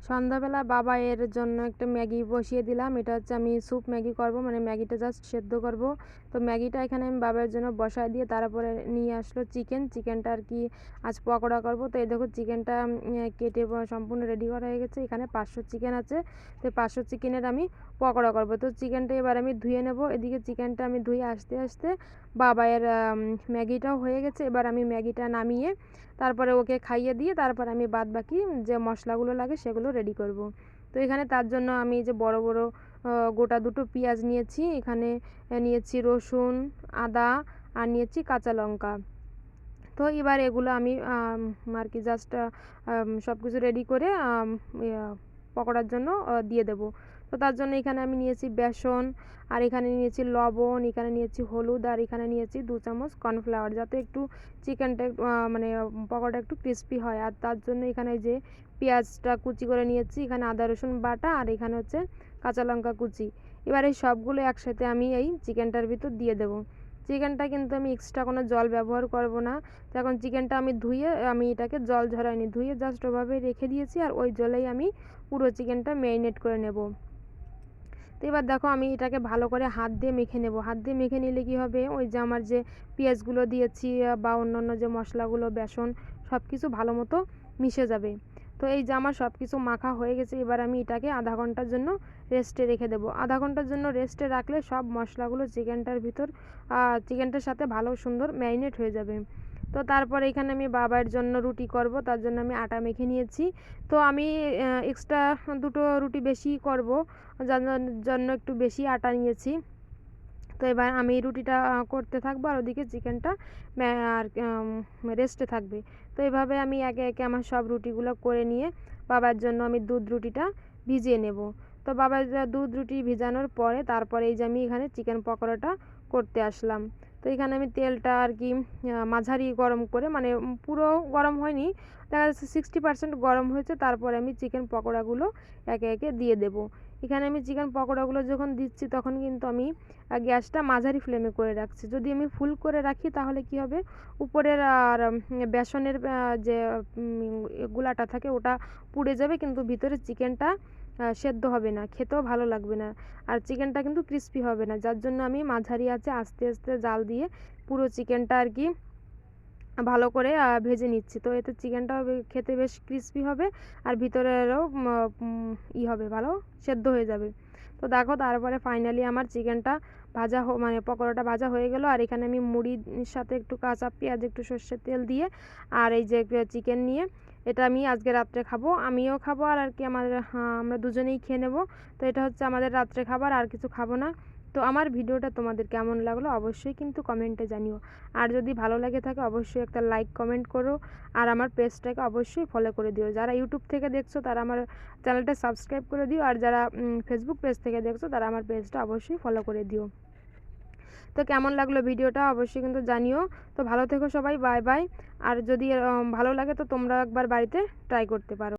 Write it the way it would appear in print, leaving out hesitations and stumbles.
সন্ধ্যাবেলা বাবা এর জন্য একটা ম্যাগি বসিয়ে দিলাম। এটা হচ্ছে আমি স্যুপ ম্যাগি করব, মানে ম্যাগিটা জাস্ট সেদ্ধ করব। তো ম্যাগিটা এখানে আমি বাবার জন্য বসায় দিয়ে তারপরে নিয়ে আসলো চিকেনটা আর কি আজ পকোড়া করব। তো এই দেখো চিকেনটা কেটে সম্পূর্ণ রেডি করা হয়ে গেছে। এখানে 500 চিকেন আছে, তো 500 চিকেনের আমি পকোড়া করব। তো চিকেনটা এবার আমি ধুয়ে নেব। এদিকে চিকেনটা আমি ধুয়ে আসতে আসতে বাবা এর ম্যাগিটাও হয়ে গেছে। এবার আমি ম্যাগিটা নামিয়ে তারপরে ওকে খাইয়ে দিয়ে তারপর আমি বাদ বাকি যে মশলাগুলো লাগে সেগুলো রেডি করব। তো এখানে তার জন্য আমি যে বড় বড় গোটা দুটো পেঁয়াজ নিয়েছি, এখানে নিয়েছি রসুন, আদা আর নিয়েছি কাঁচা লঙ্কা। তো এবার এগুলো আমি আর কি জাস্ট সব কিছু রেডি করে পকোড়ার জন্য দিয়ে দেব। তো তার জন্য এখানে আমি নিয়েছি বেসন, আর এখানে নিয়েছি লবণ, এখানে নিয়েছি হলুদ, আর এখানে নিয়েছি 2 চামচ কর্নফ্লাওয়ার, যাতে একটু চিকেনটা মানে পকোড়াটা একটু ক্রিস্পি হয়। আর তার জন্য এখানে যে পেঁয়াজটা কুচি করে নিয়েছি, এখানে আদা রসুন বাটা, আর এখানে হচ্ছে কাঁচা লঙ্কা কুচি। এবার এই সবগুলো একসাথে আমি এই চিকেনটার ভিতর দিয়ে দেবো। চিকেনটা কিন্তু আমি এক্সট্রা কোনো জল ব্যবহার করব না। তো এখন চিকেনটা আমি ধুয়ে আমি এটাকে জল ঝরাইনি, ধুয়ে জাস্ট ওভাবে রেখে দিয়েছি, আর ওই জলেই আমি পুরো চিকেনটা ম্যারিনেট করে নেব। তো এবার দেখো আমি এটাকে ভালো করে হাত দিয়ে মেখে নেব। হাত দিয়ে মেখে নিলে কি হবে, ওই যে আমার যে পেঁয়াজগুলো দিয়েছি বা অন্যান্য যে মশলাগুলো, বেসন, সব কিছু ভালো মতো মিশে যাবে। তো এই যে আমার সব কিছু মাখা হয়ে গেছে, এবার আমি এটাকে আধা ঘন্টার জন্য রেস্টে রেখে দেবো। আধা ঘন্টার জন্য রেস্টে রাখলে সব মশলাগুলো চিকেনটার ভিতর চিকেনটার সাথে ভালো সুন্দর ম্যারিনেট হয়ে যাবে। তো তারপরে এখানে আমি বাবার জন্য রুটি করব, তার জন্য আমি আটা মেখে নিয়েছি। তো আমি এক্সট্রা দুটো রুটি বেশি করব, যার জন্য একটু বেশি আটা নিয়েছি। তো এবার আমি রুটিটা করতে থাকবো, আর ওদিকে চিকেনটা আর রেস্টে থাকবে। তো এভাবে আমি একে একে আমার সব রুটিগুলো করে নিয়ে বাবার জন্য আমি দুধ রুটিটা ভিজিয়ে নেব। তো বাবার দুধ রুটি ভিজানোর পরে তারপরে এই যে আমি এখানে চিকেন পকোড়াটা করতে আসলাম। তো এখানে আমি তেলটা আর কি মাঝারি গরম করে, মানে পুরো গরম হয়নি, দেখা যাচ্ছে 60% গরম হয়েছে, তারপরে আমি চিকেন পকোড়াগুলো একে একে দিয়ে দেবো। এখানে আমি চিকেন পকোড়াগুলো যখন দিচ্ছি তখন কিন্তু আমি গ্যাসটা মাঝারি ফ্লেমে করে রাখছি। যদি আমি ফুল করে রাখি তাহলে কি হবে, উপরের আর বেসনের যে গুলাটা থাকে ওটা পুড়ে যাবে, কিন্তু ভিতরে চিকেনটা সেদ্ধ হবে না, খেতেও ভালো লাগবে না, আর চিকেনটা কিন্তু ক্রিস্পি হবে না। যার জন্য আমি মাঝারি আঁচে আস্তে আস্তে জাল দিয়ে পুরো চিকেনটা আর কি ভালো করে ভেজে নিচ্ছি। তো এতে চিকেনটাও খেতে বেশ ক্রিস্পি হবে, আর ভিতরেরও হবে, ভালো সেদ্ধ হয়ে যাবে। তো দেখো তারপরে ফাইনালি আমার চিকেনটা ভাজা মানে পকোড়াটা ভাজা হয়ে গেল। আর এখানে আমি মুড়ির সাথে একটু কাঁচা পেঁয়াজ, একটু সর্ষের তেল দিয়ে, আর এই যে চিকেন নিয়ে এটা আমি আজকে রাত্রে খাবো, আমিও খাবো, আর আর কি আমরা দুজনেই খেয়ে নেব। তো এটা হচ্ছে আমাদের রাত্রে খাবার, আর কিছু খাবো না। তো আমার ভিডিওটা তোমাদের কেমন লাগলো অবশ্যই কিন্তু কমেন্টে জানিও। আর যদি ভালো লাগে থাকে অবশ্যই একটা লাইক কমেন্ট করো, আর আমার পেজটাকে অবশ্যই ফলো করে দিও। যারা ইউটিউব থেকে দেখছো তারা আমার চ্যানেলটা সাবস্ক্রাইব করে দিও, আর যারা ফেসবুক পেজ থেকে দেখছো তারা আমার পেজটা অবশ্যই ফলো করে দিও। তো কেমন লাগলো ভিডিওটা অবশ্যই কিন্তু জানিও। তো ভালো থেকো সবাই, বাই বাই। আর যদি ভালো লাগে তো তোমরা একবার বাড়িতে ট্রাই করতে পারো।